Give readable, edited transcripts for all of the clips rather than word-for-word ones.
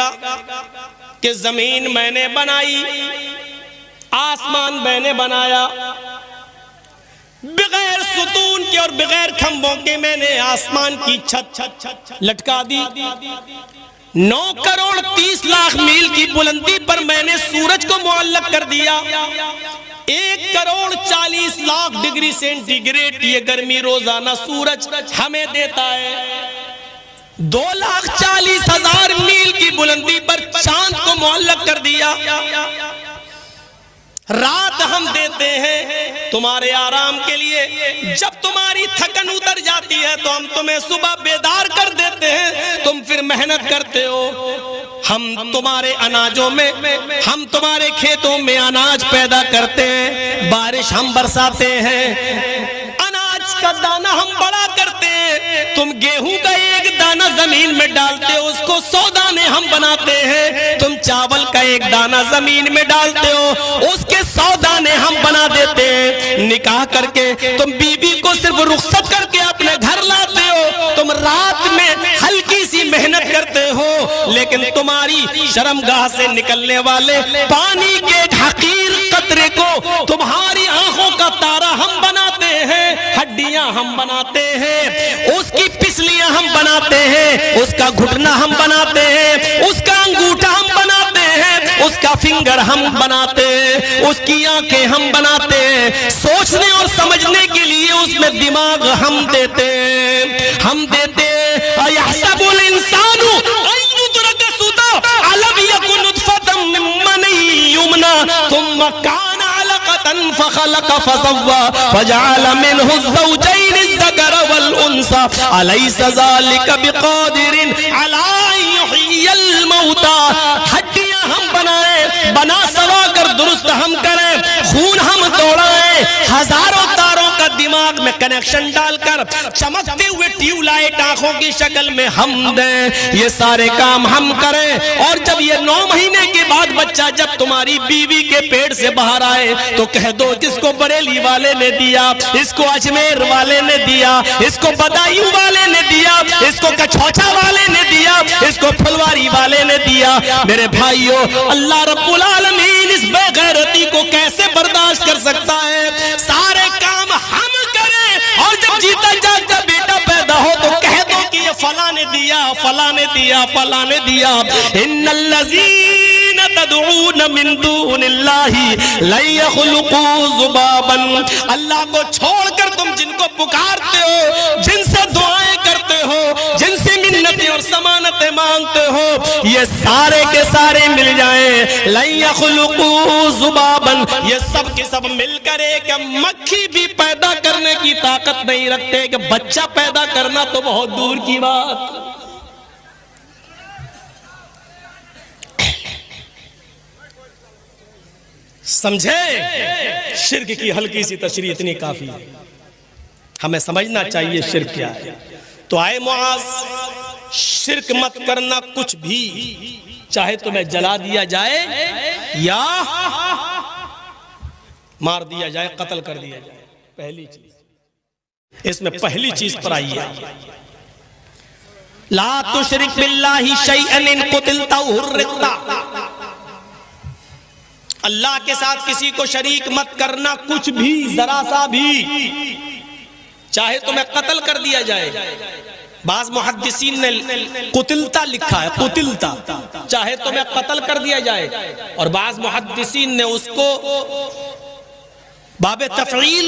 कहेगा कि जमीन मैंने बनाई, आसमान मैंने बनाया, बगैर सुतून के और बगैर खंभों के मैंने आसमान की छत लटका दी। 9 करोड़ 30 लाख मील की बुलंदी पर मैंने सूरज को मुअल्लक कर दिया। 1 करोड़ 40 लाख डिग्री सेंटीग्रेड ये गर्मी रोजाना सूरज हमें देता है। 2,40,000 मील की बुलंदी पर चांद को मुअल्लक कर दिया। रात हम देते हैं तुम्हारे आराम के लिए। जब तुम्हारी थकन उतर जाती है तो हम तुम्हें सुबह बेदार कर देते हैं, तुम फिर मेहनत करते हो। हम तुम्हारे अनाजों में, हम तुम्हारे खेतों में अनाज पैदा करते हैं, बारिश हम बरसाते हैं, अनाज का दाना हम बड़ा करते हैं। तुम गेहूं का 1 दाना जमीन में डालते हो, उसको 100 दाने हम बनाते हैं। तुम चावल का 1 दाना जमीन में डालते हो, उसके 100 दाने हम बना देते हैं। निकाह करके तुम बीवी को सिर्फ रुखसत करके अपने घर लाते हो। तुम रात में हल्की सी मेहनत करते हो, लेकिन तुम्हारी शर्मगाह से निकलने वाले पानी के हकीर कतरे को तुम्हारी आंखों का तारा हम बनाते हैं, हड्डियां हम बनाते हैं, उसकी पिसलियां हम बनाते हैं, उसका घुटना हम बनाते हैं, उसका अंगूठा हम बनाते हैं, उसका फिंगर हम बनाते हैं, उसकी आंखें हम बनाते हैं। सोचने और समझने के लिए उसमें दिमाग हम देते हैं, हम देते हैं। अयहसबुल इंसानु अन युतरक सुदा अलम यकुन नुतफतम मिन मनी युमना थुम्मा काना अलकतन फखलक फसव्वा फजअल मिनहु ज़ौजैन अज़्ज़कर वल उन्सा अलैसा ज़ालिका बिक़ादिरिन अला युहयिल मौता। हड्डियां हम बनाए, बना सवा कर दुरुस्त हम करें, खून हम दौड़ाएं, हजारों तारों का दिमाग में कनेक्शन डालकर चमकते हुए ट्यूबलाइट आंखों की शक्ल में हम दें, ये सारे काम हम करें। और जब ये 9 महीने के बाद बच्चा जब तुम्हारी बीवी के पेट से बाहर आए तो कह दो जिसको बरेली वाले ने दिया, इसको अजमेर वाले ने दिया, इसको बदायूं वाले ने दिया, इसको कछौछा वाले ने दिया, इसको फुलवारी वाले ने दिया। मेरे भाइयों, अल्लाह रब्बुल आलमीन इस बेगैरती को कैसे बर्दाश्त कर सकता है? सारे काम हम करें और जब जीता जागता बेटा पैदा हो तो कह दो कि ये फला ने दिया, फला ने दिया, फला ने दिया। इन्नल्लज़ीना तदऊन मिन दूनिल्लाहि लन यख़लुक़ू ज़ुबाबन। अल्लाह को छोड़कर तुम जिनको पुकारते हो, जिनसे दुआएं करते हो, जिनसे मिन्नतें और समानतें मांगते हो, ये सारे के सारे मिल जाएं। लन यख़लुक़ू ज़ुबाबन, ये सब के सब मिलकर एक मक्खी भी पैदा करने की ताकत नहीं रखते कि बच्चा पैदा करना तो बहुत दूर की बात। समझे? शिर्क की हल्की सी तशरीह इतनी काफी है, हमें समझना चाहिए शिर्क क्या है। तो आए मुआज, शिर्क मत करना कुछ भी, चाहे तुम्हें जला दिया जाए या मार दिया जाए, कत्ल कर दिया जाए। पहली चीज इसमें पहली चीज पर आई है, ला तुशरिक बिल्लाहि शैअन इन कुतिलता हुर्रिकता। अल्लाह के साथ किसी को शरीक मत करना, कुछ भी, जरा सा भी, चाहे तुम्हें कत्ल कर दिया जाए। बाज मुहद्दिसीन ने कुतिलता लिखा है, कुतिलता, चाहे तुम्हें कत्ल कर दिया जाए, और बाज मुहद्दिसीन ने उसको बाबे तफईल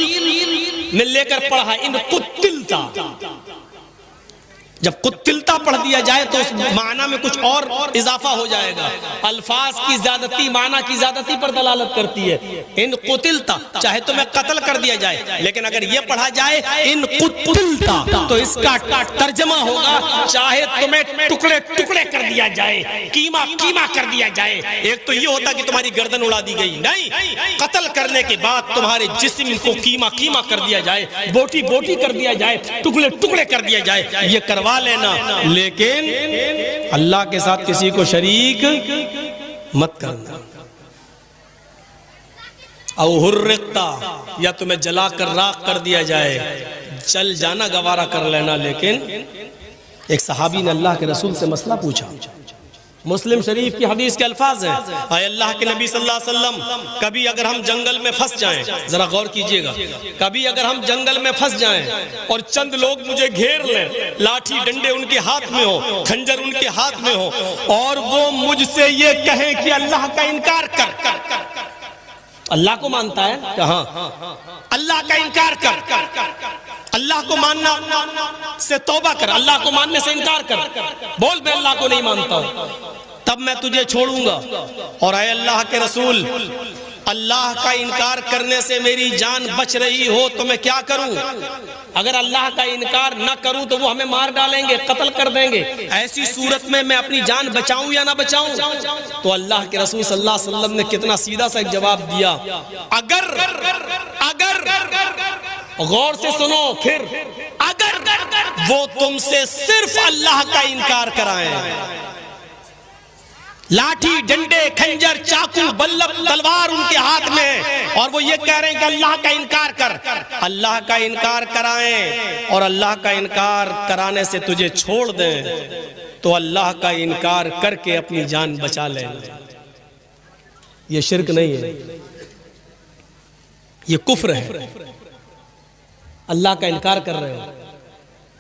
में लेकर पढ़ा इन कुतिलता। जब कुतिलता पढ़ दिया जाए तो उस माना में कुछ और इजाफा हो जाएगा। अल्फाज की ज्यादती माना की ज्यादती पर दलालत करती है। इन कुतिलता, चाहे तुम्हें कत्ल कर दिया जाए, लेकिन अगर ये पढ़ा जाए इन कुतिलता तो इसका तर्जमा होगा चाहे तुम्हें टुकड़े टुकड़े कर दिया जाए, कीमा कीमा कर दिया जाए। एक तो ये होता कि तुम्हारी गर्दन उड़ा दी गई, नहीं, कत्ल करने के बाद तुम्हारे जिस्म को कीमा कीमा कर दिया जाए, बोटी बोटी कर दिया जाए, टुकड़े टुकड़े कर दिया जाए, ये करवा लेना। लेकिन अल्लाह के साथ किसी को शरीक मत करना। औ हुर्रिकता, या तुम्हें जला कर राख कर दिया जाए, जल जाना गवारा कर लेना। लेकिन एक सहाबी ने अल्लाह के रसूल से मसला पूछा, मुस्लिम शरीफ की हदीस के अल्फाज हैं, आए अल्लाह के नबी सल्लल्लाहु अलैहि वसल्लम, कभी अगर हम जंगल में फंस जाएं, जरा गौर कीजिएगा, कभी अगर हम जंगल में फंस जाएं और चंद लोग मुझे घेर लें, लाठी डंडे उनके हाथ में हो, खंजर उनके हाथ में हो, और वो मुझसे ये कहें कि अल्लाह का इनकार कर, अल्लाह को मानता है कहां, अल्लाह का इनकार कर, अल्लाह को मानना से तौबा कर, अल्लाह को मानने से इनकार कर, बोल मैं अल्लाह को नहीं मानता हूं, तब मैं तुझे छोड़ूंगा। और आए अल्लाह के रसूल, अल्लाह का इनकार करने से मेरी जान बच रही हो तो मैं क्या करूं? अगर अल्लाह का इनकार न करूं तो वो हमें मार डालेंगे, कत्ल कर देंगे, ऐसी सूरत में मैं अपनी जान बचाऊं या ना बचाऊं? तो अल्लाह के रसूल सल्लल्लाहु अलैहि वसल्लम ने कितना सीधा सा एक जवाब दिया, अगर गौर से सुनो, फिर अगर वो तुमसे सिर्फ अल्लाह का इनकार कराएं, लाठी डंडे खंजर चाकू बल्लभ तलवार उनके हाथ में, और वो ये कह रहे हैं कि अल्लाह का इनकार कर, अल्लाह का इनकार कराएं और अल्लाह का इनकार कराने से तुझे छोड़ दें, तो अल्लाह का इनकार करके अपनी जान बचा ले। ये शिर्क नहीं है, ये कुफ्र है। अल्लाह का इनकार कर रहे हो,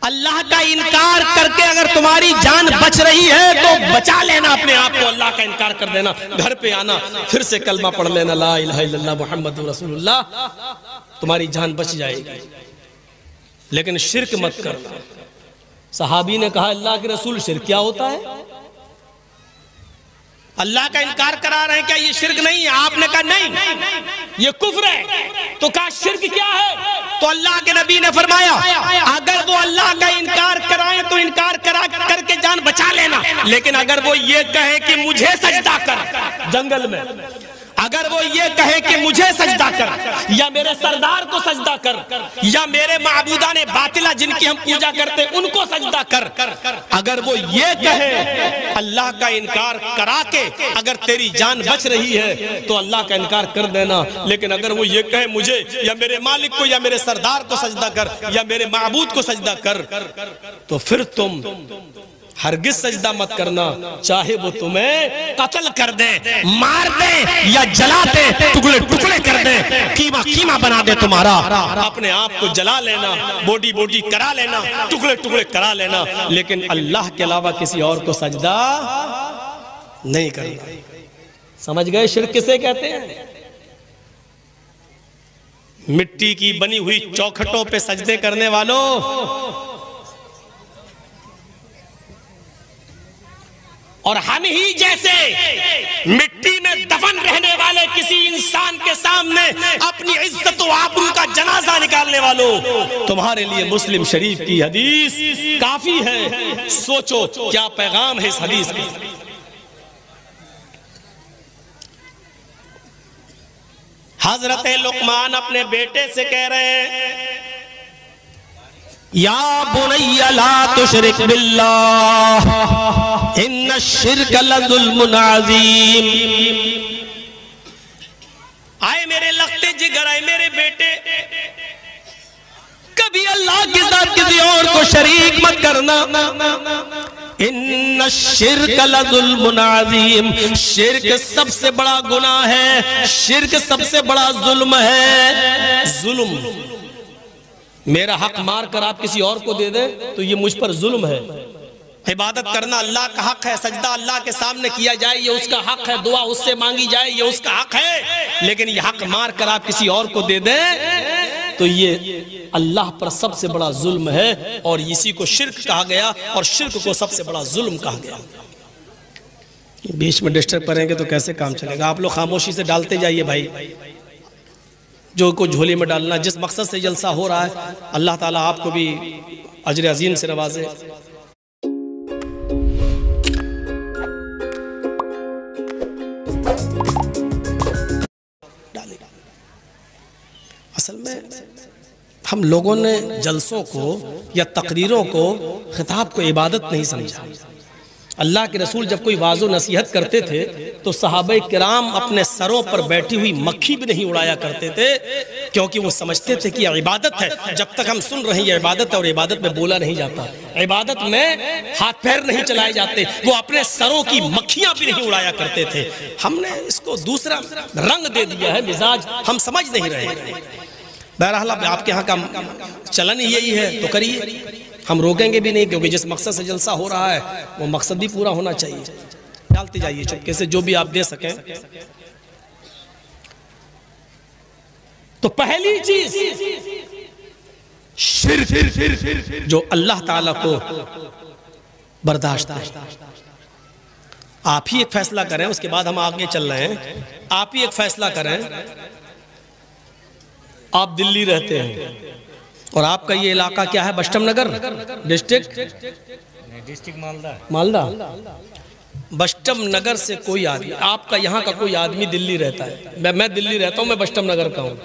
अल्लाह का इनकार करके अगर तुम्हारी जान बच रही है तो बचा लेना अपने आप को, अल्लाह का इनकार कर देना, घर पे आना, फिर से कलमा पढ़ लेना, ला इलाहा इल्लल्लाह मुहम्मदुर रसूलुल्लाह, तुम्हारी जान बच जाएगी। लेकिन शिर्क मत करना। सहाबी ने कहा अल्लाह के रसूल शिर्क क्या होता है? अल्लाह का इनकार करा रहे हैं, क्या ये शिर्क नहीं है? आपने कहा नहीं ये कुफ्र है। तो कहा शिर्क क्या है? तो अल्लाह के नबी ने फरमाया अगर वो अल्लाह का इनकार कराए तो इनकार करा करके जान बचा लेना, लेकिन अगर वो ये कहे कि मुझे सजदा कर जंगल में, अगर वो ये कहे कि मुझे सजदा कर या मेरे सरदार को सजदा कर या मेरे माबूदा ने बातिला जिनकी हम पूजा करते उनको सजदा कर, अगर वो ये कहे अल्लाह का इनकार करा के अगर तेरी जान बच रही है तो अल्लाह का इनकार कर देना। लेकिन अगर वो ये कहे मुझे या मेरे मालिक को या मेरे सरदार को सजदा कर या मेरे माबूद को सजदा कर, तो फिर तुम हरगिज सजदा मत करना, चाहे वो तुम्हें कत्ल कर दे, मार दे या जला दे, टुकड़े टुकड़े कर दे, कीमा कीमा बना दे तुम्हारा, अपने आप को जला लेना, बॉडी बॉडी करा लेना, टुकड़े टुकड़े करा लेना, लेकिन अल्लाह के अलावा किसी और को सजदा नहीं करना। समझ गए शिर्क किसे कहते हैं? मिट्टी की बनी हुई चौखटों पे सजदे करने वालों, और हम ही जैसे मिट्टी में दफन रहने वाले किसी इंसान के सामने अपनी इज्जत व आबरू का जनाजा निकालने वालों, तुम्हारे लिए मुस्लिम शरीफ की हदीस काफी है। सोचो क्या पैगाम है इस हदीस का। हजरत लुकमान अपने बेटे से कह रहे हैं या बुनैया ला तुशरिक बिल्लाह इन्न शिर्क लज़ुल्मुन अज़ीम। आए मेरे लखते जिगर, आए मेरे बेटे, कभी अल्लाह के साथ किसी और को शरीक मत करना। इन्न शिर्क लज़ुल्मुन अज़ीम, शिर्क सबसे बड़ा गुनाह है, शिर्क सबसे बड़ा जुल्म है। जुल्म, मेरा हक मार कर आप किसी और को दे दें तो ये मुझ पर जुल्म है। इबादत करना अल्लाह का हक है, सजदा अल्लाह के सामने किया जाए ये उसका हक है, दुआ उससे मांगी जाए ये उसका हक है, लेकिन ये हक मार कर आप किसी और को दे दें तो ये अल्लाह पर सबसे बड़ा जुल्म है, और इसी को शिर्क कहा गया, और शिर्क को सबसे बड़ा जुल्म कहा गया। बीच में डिस्टर्ब करेंगे तो कैसे काम चलेगा? आप लोग खामोशी से डालते जाइए भाई, जो को झोली में डालना, जिस मकसद से जलसा हो रहा है, अल्लाह ताला आपको भी अजर अजीम से नवाजे। असल में हम लोगों ने जलसों को या तकरीरों को, खिताब को इबादत नहीं समझा। अल्लाह के रसूल जब कोई वाज़ो नसीहत करते थे तो सहाबे किराम अपने सरों पर बैठी हुई मक्खी भी नहीं उड़ाया करते थे, क्योंकि वो समझते थे कि इबादत है, जब तक हम सुन रहे हैं इबादत है, और इबादत में बोला नहीं जाता, इबादत में हाथ पैर नहीं चलाए जाते। वो अपने सरों की मक्खियां भी नहीं उड़ाया करते थे। हमने इसको दूसरा रंग दे दिया है, मिजाज हम समझ नहीं रहे। बहरहाल आपके यहाँ का चलन यही है तो करिए, हम रोकेंगे भी नहीं, क्योंकि जिस मकसद से जलसा हो रहा है वो मकसद भी पूरा होना चाहिए। डालते जाइए चुपके से जो भी आप दे सकें। तो पहली चीज शिर्क, जो अल्लाह ताला को बर्दाश्त है। आप ही एक फैसला करें, उसके बाद हम आगे चल रहे हैं। आप ही एक फैसला करें। आप दिल्ली रहते हैं और आपका ये इलाका क्या है? बस्टम नगर डिस्ट्रिक्ट मालदा। बस्टम नगर से कोई आदमी, आपका यहाँ का कोई आदमी दिल्ली रहता है, मैं दिल्ली रहता हूँ, मैं बस्टम नगर का हूँ।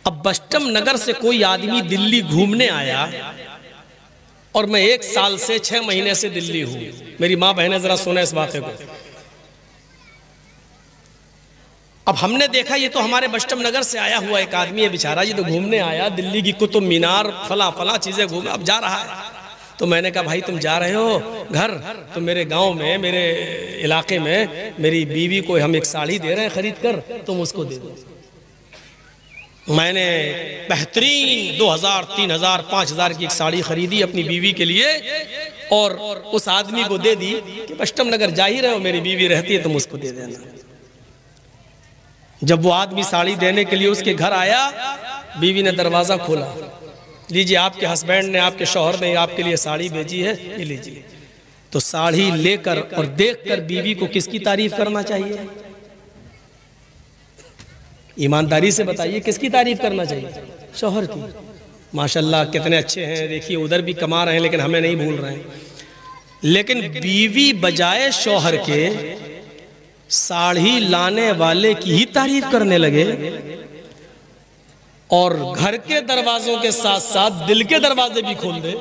अब बस्टम नगर से कोई आदमी दिल्ली घूमने आया और मैं 1 साल से 6 महीने से दिल्ली हूँ। मेरी माँ बहनें जरा सुने इस बात को। अब हमने देखा ये तो हमारे बस्टम नगर से आया हुआ एक आदमी है बेचारा, ये तो घूमने आया, दिल्ली की कुतुब मीनार फला फला चीजें घूमे, अब जा रहा है। तो मैंने कहा भाई तुम जा रहे हो घर, तो मेरे गांव में, मेरे इलाके में मेरी बीवी को हम एक साड़ी दे रहे हैं खरीद कर, तुम उसको दे दो। मैंने बेहतरीन 2000, 3000, 5000 की एक साड़ी खरीदी अपनी बीवी के लिए और उस आदमी को दे दी कि बस्टम नगर जा ही रहे हो, मेरी बीवी रहती है, तुम उसको दे देना। जब वो आदमी साड़ी देने के लिए उसके घर आया, बीवी ने दरवाजा खोला, लीजिए आपके हस्बैंड ने, आपके शौहर ने आपके लिए साड़ी भेजी है, ये लीजिए। तो साड़ी लेकर और देखकर बीवी को किसकी तारीफ करना चाहिए? ईमानदारी से बताइए किसकी तारीफ करना चाहिए? शौहर की। माशाल्लाह कितने अच्छे हैं, देखिए उधर भी कमा रहे हैं लेकिन हमें नहीं भूल रहे हैं। लेकिन बीवी बजाय शौहर के साड़ी लाने वाले की ही तारीफ करने लगे और घर के दरवाजों के साथ साथ दिल के दरवाजे भी खोल दे।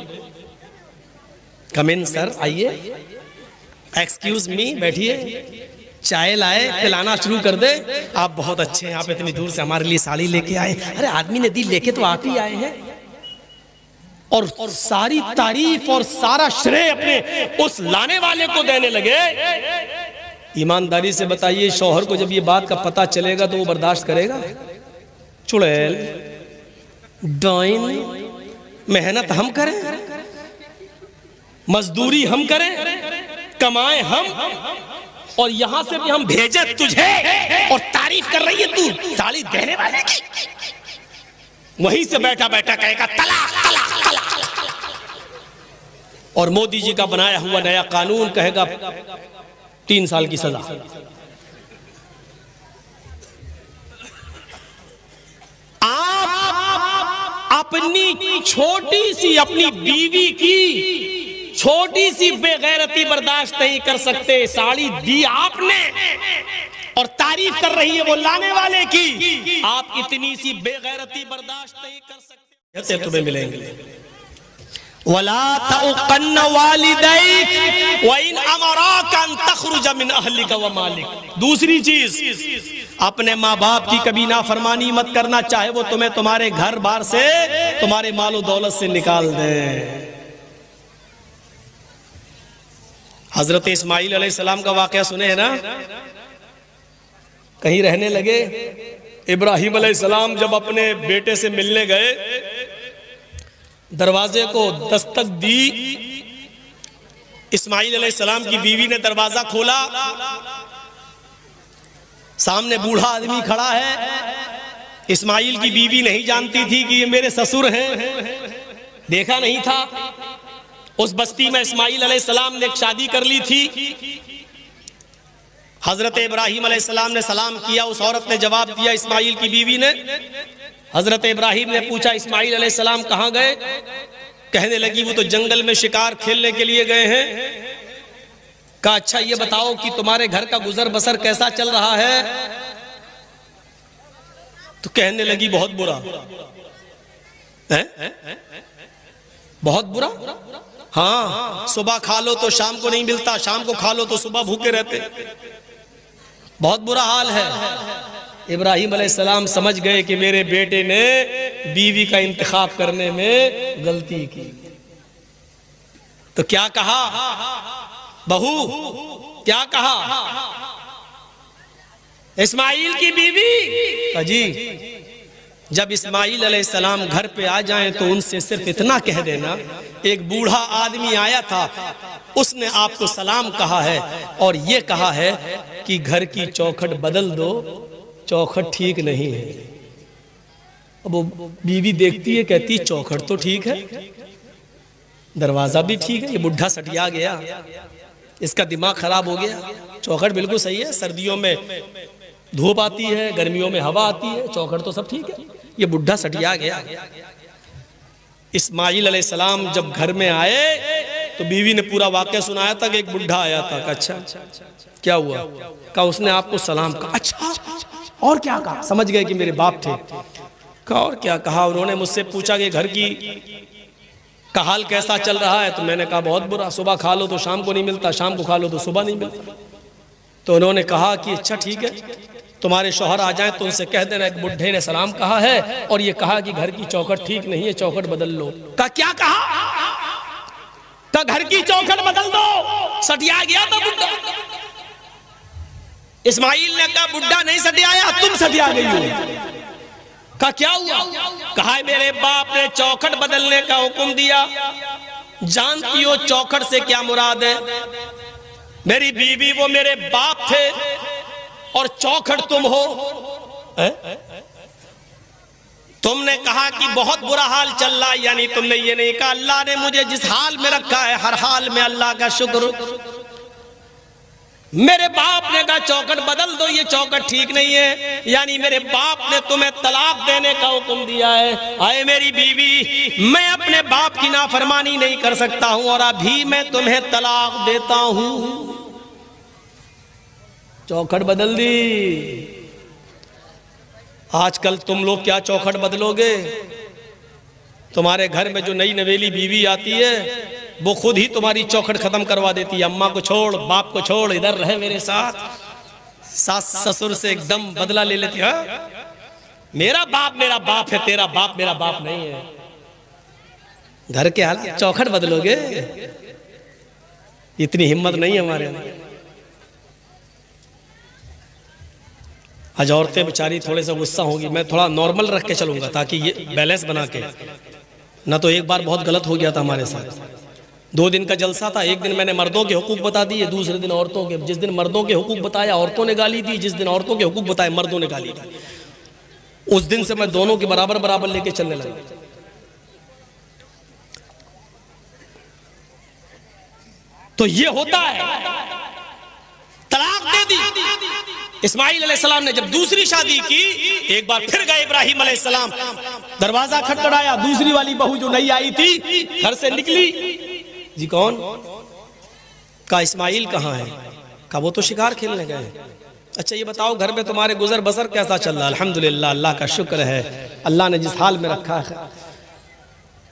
कम इन सर, आइए, एक्सक्यूज मी, बैठिए, चाय लाए, पिलाना शुरू कर दे। आप बहुत अच्छे हैं, आप इतनी दूर से हमारे लिए साड़ी लेके आए। अरे आदमी ने दी, लेके तो आप ही आए हैं। और सारी तारीफ और सारा श्रेय अपने उस लाने वाले को देने लगे। ईमानदारी से बताइए शौहर को जब ये बात का पता चलेगा तो वो बर्दाश्त करेगा? चुड़ैल, डाइन, मेहनत हम करें, मजदूरी हम करें, कमाए हम, और यहां से भी हम भेजे तुझे और तारीफ कर रही है तू साड़ी देने वाले की। वहीं से बैठा बैठा कहेगा तलाक तलाक तलाक। और मोदी जी का बनाया हुआ नया कानून कहेगा 3 साल की सजा। आप अपनी छोटी सी, अपनी बीवी की छोटी सी बेगैरती बर्दाश्त नहीं कर सकते। साड़ी दी आपने और तारीफ कर रही है वो लाने वाले की। आप इतनी सी बेगैरती बर्दाश्त नहीं कर सकते। तुम्हें मिलेंगे वला तउकन्न वालिदैक व इन अमराका अन तखरुज मिन अहलिका व मालिक। दूसरी चीज, अपने माँ बाप की कभी नाफरमानी मत करना, चाहे वो तुम्हें तुम्हारे घर बार से, तुम्हारे मालो दौलत से निकाल दे। हजरत इस्माइल अलैहिस्सलाम का वाकया सुने हैं ना? कहीं रहने लगे, इब्राहिम अलैहिस्सलाम जब अपने बेटे से मिलने गए, दरवाजे को दस्तक दी, इस्माइल अलैहिस्सलाम की बीवी ने दरवाजा खोला, सामने बूढ़ा आदमी खड़ा है। इस्माइल की बीवी नहीं जानती थी कि ये मेरे ससुर हैं, देखा नहीं था। उस बस्ती में इस्माइल अलैहिस्सलाम ने एक शादी कर ली थी। हजरत इब्राहिम अलैहिस्सलाम ने सलाम किया, उस औरत ने जवाब दिया इस्माइल की बीवी ने। हजरत इब्राहिम ने पूछा इस्माइल अलैहिस्सलाम कहाँ गए? कहने लगी वो तो जंगल में शिकार खेलने के लिए गए हैं। कहा अच्छा ये बताओ कि तुम्हारे घर का गुजर बसर कैसा चल रहा है? तो कहने लगी बहुत बुरा है, बहुत बुरा। हाँ, सुबह खा लो तो शाम को नहीं मिलता, शाम को खा लो तो सुबह भूखे रहते। बहुत बुरा हाल है। इब्राहिम अलैहिस्सलाम समझ गए कि मेरे बेटे ने बीवी का इंतखाब करने में गलती की। तो क्या कहा बहू, क्या कहा इस्माइल की बीवी? अजी, जब इस्माइल अलैहिस्सलाम घर पे आ जाएं तो उनसे सिर्फ इतना कह देना, एक बूढ़ा आदमी आया था, उसने आपको सलाम कहा है और ये कहा है कि घर की चौखट बदल दो, चौखट ठीक नहीं है। अब वो बीवी देखती है, कहती चौखट तो ठीक है, दरवाजा भी ठीक है, ये बुढ़ा सटिया गया, इसका दिमाग खराब हो गया। चौखट बिल्कुल सही है, सर्दियों में धूप आती है, गर्मियों में हवा आती है, चौखट तो सब ठीक है, ये बुढ़ा सटिया गया। इस्माइल अलैहिस्सलाम जब घर में आए तो बीवी ने पूरा वाक़या सुनाया था कि एक बुढ़ा आया था। अच्छा क्या हुआ? कहा उसने आपको सलाम कहा। अच्छा और क्या कहा? समझ गए कि मेरे बाप थे। कहा और क्या कहा? उन्होंने मुझसे पूछा कि घर की का हाल कैसा चल रहा है? तो मैंने कहा बहुत बुरा, सुबह खा लो तो शाम को नहीं मिलता, शाम को खा लो तो सुबह नहीं मिलता। तो उन्होंने कहा कि अच्छा ठीक है, तुम्हारे शौहर आ जाएं तो उनसे कह देना एक बुढ़े ने सलाम कहा है और ये कहा कि घर की चौखट ठीक नहीं है, चौखट बदल लो। का क्या कहा? का घर की चौखट बदल दो, सटिया गया था बुढ़ा। इस्माइल ने कहा बुढ़ा नहीं सटियाया, तुम सटिया गई हो। का क्या हुआ? कहा मेरे बाप ने चौखट बदलने का हुक्म दिया। जानती हो चौखट से क्या मुराद है? मेरी बीवी वो मेरे बाप थे और चौखट तुम हो। तुमने कहा कि बहुत बुरा हाल चल रहा है, यानी तुमने ये नहीं कहा अल्लाह ने मुझे जिस हाल में रखा है हर हाल में अल्लाह का शुक्र। मेरे बाप ने कहा चौखट बदल दो, ये चौखट ठीक नहीं है, यानी मेरे बाप ने तुम्हें तलाक देने का हुक्म दिया है। आए मेरी बीवी, मैं अपने बाप की नाफरमानी नहीं कर सकता हूं और अभी मैं तुम्हें तलाक देता हूं। चौखट बदल दी। आजकल तुम लोग क्या चौखट बदलोगे? तुम्हारे घर में जो नई नवेली बीवी आती है वो खुद ही तुम्हारी चौखट खत्म करवा देती है। अम्मा को छोड़, बाप को छोड़, इधर रहे मेरे साथ। सास ससुर से एकदम बदला ले लेती है। मेरा बाप है, तेरा बाप मेरा बाप नहीं है। घर के हाल चौखट बदलोगे? इतनी हिम्मत नहीं है हमारे अंदर। आज औरतें बेचारी थोड़े सा गुस्सा होगी, मैं थोड़ा नॉर्मल रख के चलूंगा ताकि ये बैलेंस बना के ना। तो एक बार बहुत गलत हो गया था हमारे साथ। 2 दिन का जलसा था, एक दिन मैंने मर्दों के हुकूक बता दिए, दूसरे दिन औरतों के। जिस दिन मर्दों के हुकूक बताया औरतों ने गाली दी, जिस दिन औरतों के हुकूक बताए मर्दों ने गाली दी। उस दिन से मैं दोनों के बराबर बराबर लेके चलने लगा। तो ये होता है, तलाक दे दी। इस्माइल अलैहिस्सलाम ने जब दूसरी शादी की, एक बार फिर गए इब्राहिम अलैहिस्सलाम, दरवाजा खटखटाया। दूसरी वाली बहू जो नई आई थी घर से निकली। जी कौन? का इस्माइल कहाँ है? का वो तो शिकार खेलने गए। अच्छा ये बताओ घर में तुम्हारे गुजर बसर कैसा चल रहा है? अल्हम्दुलिल्लाह, अल्लाह का शुक्र है, अल्लाह ने जिस हाल में रखा है।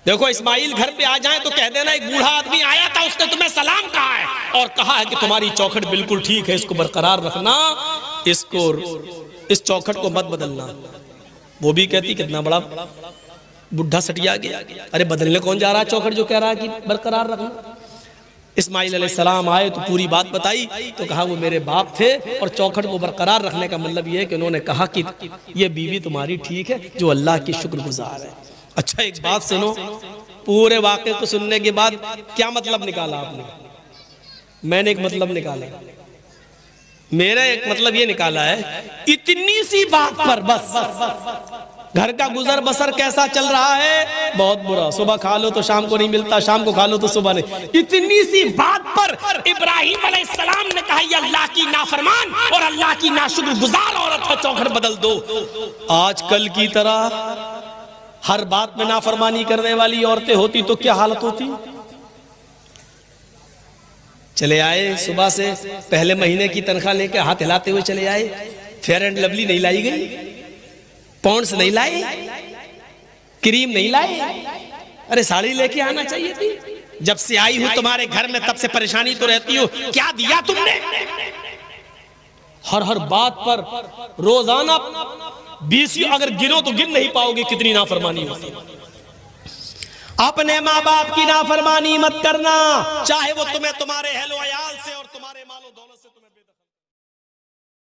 देखो इस्माइल घर पे आ जाए तो कह देना एक बूढ़ा आदमी आया था, उसने तुम्हें सलाम कहा है और कहा है कि तुम्हारी चौखट बिल्कुल ठीक है, इसको बरकरार रखना, इसको इस चौखट को मत बदलना। वो भी कहती कितना बड़ा बुढ़ा सटिया गया। अरे बदलने कौन जा रहा है चौखट जो कह रहा है कि बरकरार रखना। इस्माइल अलैहिस्सलाम आए तो पूरी बात बताई, तो कहा वो मेरे बाप थे और चौखट को बरकरार रखने का मतलब ये है कि उन्होंने कहा कि ये बीवी तुम्हारी ठीक है जो अल्लाह की शुक्रगुजार है। अच्छा एक बात सुनो, पूरे वाक़े को सुनने के बाद क्या मतलब निकाला आपने? मैंने एक मतलब निकाला, मेरा एक मतलब ये निकाला है, इतनी सी बात पर बस घर का गुजर बसर कैसा चल रहा है? बहुत बुरा। सुबह खा लो तो शाम को नहीं मिलता, शाम को खा लो तो सुबह नहीं। इतनी सी बात पर इब्राहिम अलैहिस्सलाम ने कहा ये अल्लाह की नाफरमान और अल्लाह की नाशुक्रगुजार औरत है, चौखट बदल दो। आजकल की तरह हर बात में नाफरमानी करने वाली औरतें होती तो क्या हालत होती? चले आए सुबह से, पहले महीने की तनख्वाह लेकर हाथ हिलाते हुए चले आए। फेयर एंड लवली नहीं लाई गई, पॉन्ड्स नहीं लाए, क्रीम नहीं लाए। अरे साड़ी लेके आना चाहिए थी, जब से आई हूं तुम्हारे घर में तब से परेशानी तो रहती हो, क्या दिया तुमने? हर हर बात पर रोजाना 20 अगर गिनो तो गिन नहीं पाओगे कितनी नाफरमानी होती है। अपने माँ बाप की नाफरमानी मत करना, चाहे वो तुम्हें तुम्हारे हेलो अयाल से और तुम्हारे मालो दौलत से तुम्हें